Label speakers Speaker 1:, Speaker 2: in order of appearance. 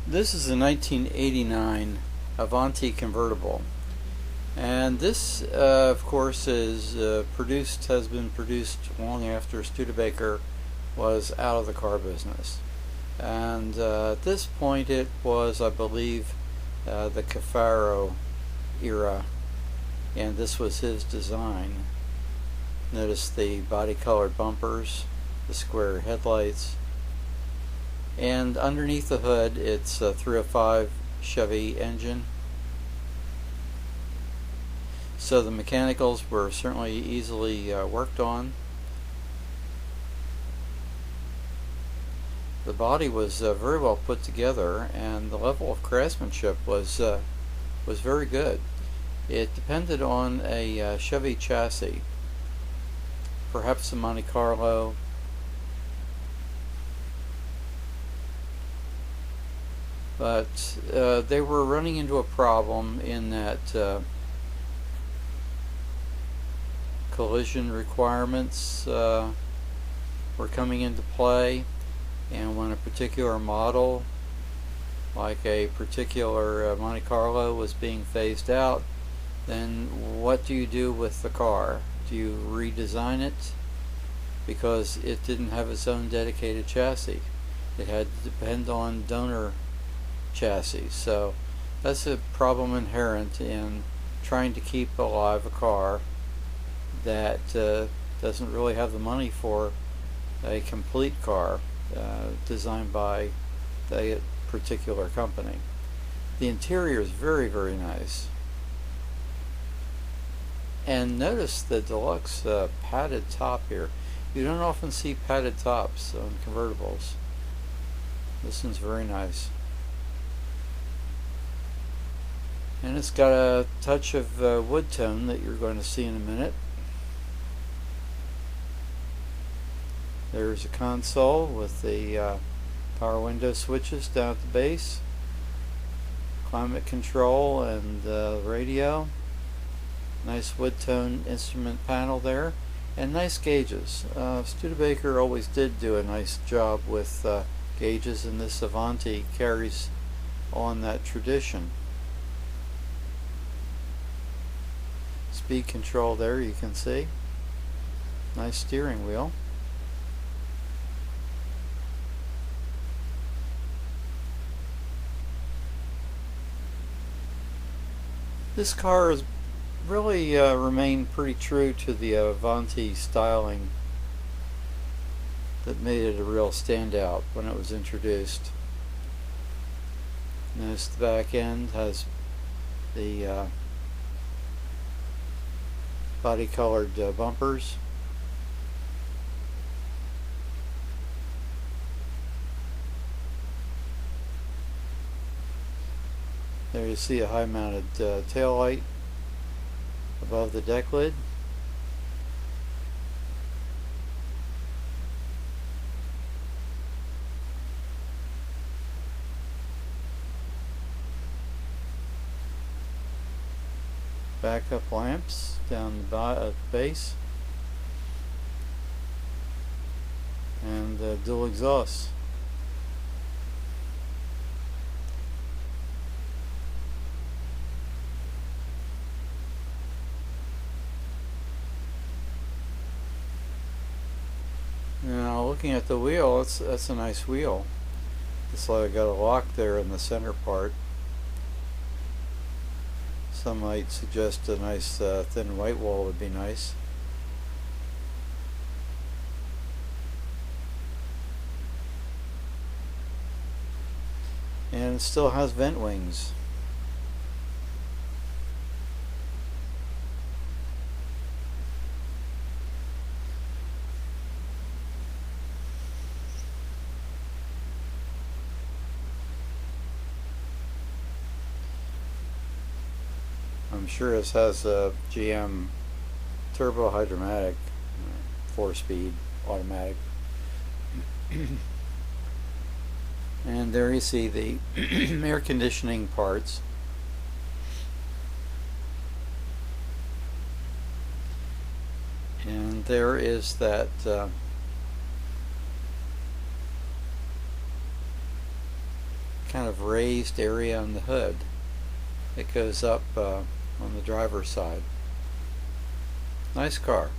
Speaker 1: This is a 1989 Avanti Convertible, and this of course is has been produced long after Studebaker was out of the car business, and at this point it was, I believe, the Cafaro era, and this was his design. Notice the body colored bumpers, the square headlights, and underneath the hood it's a 305 Chevy engine. So the mechanicals were certainly easily worked on. The body was very well put together, and the level of craftsmanship was very good. It depended on a Chevy chassis, perhaps a Monte Carlo, but they were running into a problem in that collision requirements were coming into play, and when a particular model, like a particular Monte Carlo, was being phased out, then what do you do with the car? Do you redesign it? Because it didn't have its own dedicated chassis. It had to depend on donor chassis. So that's a problem inherent in trying to keep alive a car that doesn't really have the money for a complete car designed by a particular company. The interior is very, very nice. And notice the deluxe padded top here. You don't often see padded tops on convertibles. This one's very nice. And it's got a touch of wood tone that you're going to see in a minute. There's a console with the power window switches down at the base, climate control, and radio. Nice wood tone instrument panel there, and nice gauges. Studebaker always did do a nice job with gauges, and this Avanti carries on that tradition. Speed control there, you can see. Nice steering wheel. This car has really remained pretty true to the Avanti styling that made it a real standout when it was introduced. Notice the back end has the body colored bumpers. There you see a high mounted tail light above the deck lid. Backup lamps down the base, and dual exhausts. Now looking at the wheel, that's a nice wheel. It's like got a lock there in the center part. Some might suggest a nice thin white wall would be nice. And it still has vent wings. I'm sure this has a GM turbo hydromatic, 4-speed automatic. And there you see the air conditioning parts. And there is that kind of raised area on the hood. It goes up on the driver's side. Nice car.